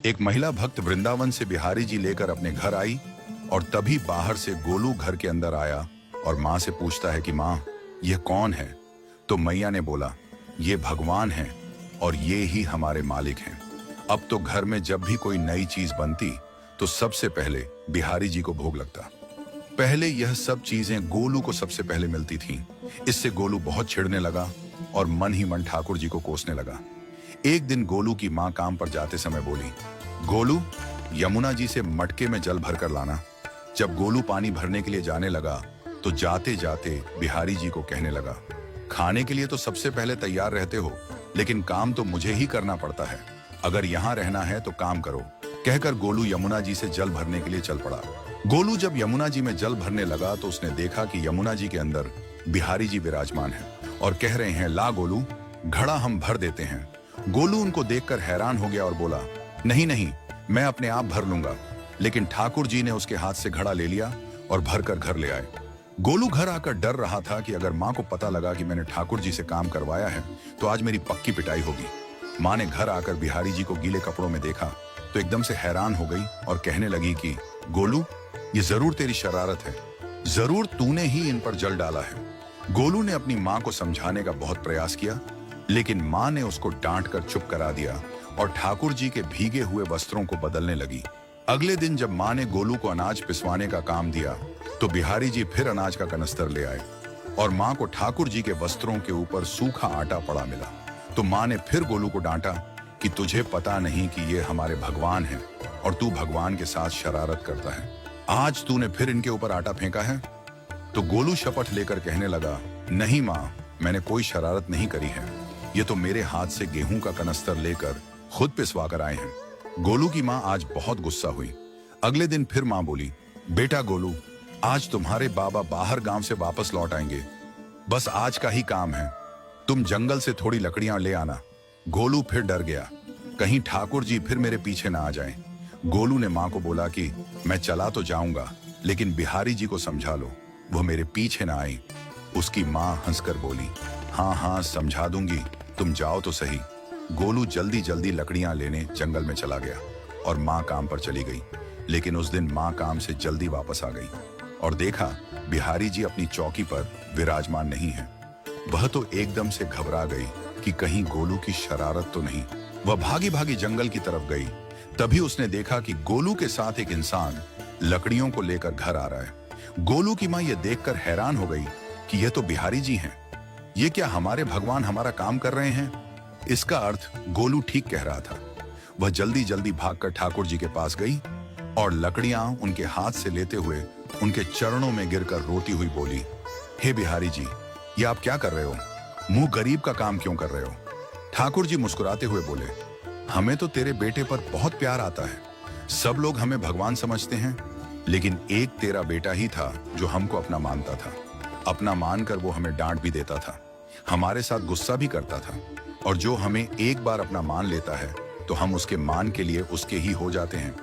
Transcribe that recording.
एक महिला भक्त वृंदावन से बिहारी जी लेकर अपने घर आई और तभी बाहर से गोलू घर के अंदर आया और माँ से पूछता है कि माँ, यह कौन है? तो मैया ने बोला, ये भगवान है और ये ही हमारे मालिक हैं। अब तो घर में जब भी कोई नई चीज बनती तो सबसे पहले बिहारी जी को भोग लगता। पहले यह सब चीजें गोलू को सबसे पहले मिलती थीं। इससे गोलू बहुत चिढ़ने लगा और मन ही मन ठाकुर जी को कोसने लगा। एक दिन गोलू की माँ काम पर जाते समय बोली, गोलू, यमुना जी से मटके में जल भरकर लाना। जब गोलू पानी भरने के लिए जाने लगा तो जाते जाते बिहारी जी को कहने लगा, खाने के लिए तो सबसे पहले तैयार रहते हो, लेकिन काम तो मुझे ही करना पड़ता है। अगर यहाँ रहना है तो काम करो। कहकर गोलू यमुना जी से जल भरने के लिए चल पड़ा। गोलू जब यमुना जी में जल भरने लगा तो उसने देखा कि यमुना जी के अंदर बिहारी जी विराजमान हैं और कह रहे हैं, ला गोलू, घड़ा हम भर देते हैं। गोलू उनको देखकर हैरान हो गया और बोला, नहीं नहीं, मैं अपने आप भर लूंगा। लेकिन ठाकुर जी ने उसके हाथ से घड़ा ले लिया और भरकर घर ले आए। गोलू घर आकर डर रहा था कि अगर माँ को पता लगा कि मैंने ठाकुर जी से काम करवाया है तो आज मेरी पक्की पिटाई होगी। माँ ने घर आकर बिहारी जी को गीले कपड़ों में देखा तो एकदम से हैरान हो गई और कहने लगी कि गोलू, ये जरूर तेरी शरारत है, जरूर तूने ही इन पर जल डाला है। गोलू ने अपनी माँ को समझाने का बहुत प्रयास किया, लेकिन माँ ने उसको डांट कर चुप करा दिया और ठाकुर जी के भीगे हुए वस्त्रों को बदलने लगी। अगले दिन जब माँ ने गोलू को अनाज पिसवाने का काम दिया तो बिहारी जी फिर अनाज का कनस्तर ले आए और माँ को ठाकुर जी के वस्त्रों के ऊपर सूखा आटा पड़ा मिला। तो माँ ने फिर गोलू को डांटा कि तुझे पता नहीं कि ये हमारे भगवान हैं और तू भगवान के साथ शरारत करता है। आज तूने फिर इनके ऊपर आटा फेंका है। तो गोलू शपथ लेकर कहने लगा, नहीं माँ, मैंने कोई शरारत नहीं करी है। ये तो मेरे हाथ से गेहूं का कनस्तर लेकर खुद पिसवा कर आए हैं। गोलू की माँ आज बहुत गुस्सा हुई। अगले दिन फिर माँ बोली, बेटा गोलू, आज तुम्हारे बाबा बाहर गांव से वापस लौट आएंगे। बस आज का ही काम है, तुम जंगल से थोड़ी लकड़ियां ले आना। गोलू फिर डर गया, कहीं ठाकुर जी फिर मेरे पीछे ना आ जाएं। गोलू ने माँ को बोला कि मैं चला तो जाऊंगा, लेकिन बिहारी जी को समझा लो, वो मेरे पीछे ना आई। उसकी माँ हंसकर बोली, हाँ हाँ समझा दूंगी, तुम जाओ तो सही। गोलू जल्दी जल्दी लकड़ियां लेने जंगल में चला गया और माँ काम पर चली गई। लेकिन उस दिन माँ काम से जल्दी वापस आ गई और देखा बिहारी जी अपनी चौकी पर विराजमान नहीं है। वह तो एकदम से घबरा गई कि कहीं गोलू की शरारत तो नहीं। वह भागी भागी जंगल की तरफ गई। तभी उसने देखा कि गोलू के साथ एक इंसान लकड़ियों को लेकर घर आ रहा है। गोलू की माँ यह देखकर हैरान हो गई कि यह तो बिहारी जी हैं। ये क्या हमारे भगवान हमारा काम कर रहे हैं? इसका अर्थ गोलू ठीक कह रहा था। वह जल्दी जल्दी भागकर ठाकुर जी के पास गई और लकड़ियां उनके हाथ से लेते हुए उनके चरणों में गिरकर रोती हुई बोली, हे बिहारी जी, ये आप क्या कर रहे हो? मुंह गरीब का काम क्यों कर रहे हो? ठाकुर जी मुस्कुराते हुए बोले, हमें तो तेरे बेटे पर बहुत प्यार आता है। सब लोग हमें भगवान समझते हैं, लेकिन एक तेरा बेटा ही था जो हमको अपना मानता था। अपना मानकर वो हमें डांट भी देता था, हमारे साथ गुस्सा भी करता था, और जो हमें एक बार अपना मान लेता है तो हम उसके मान के लिए उसके ही हो जाते हैं।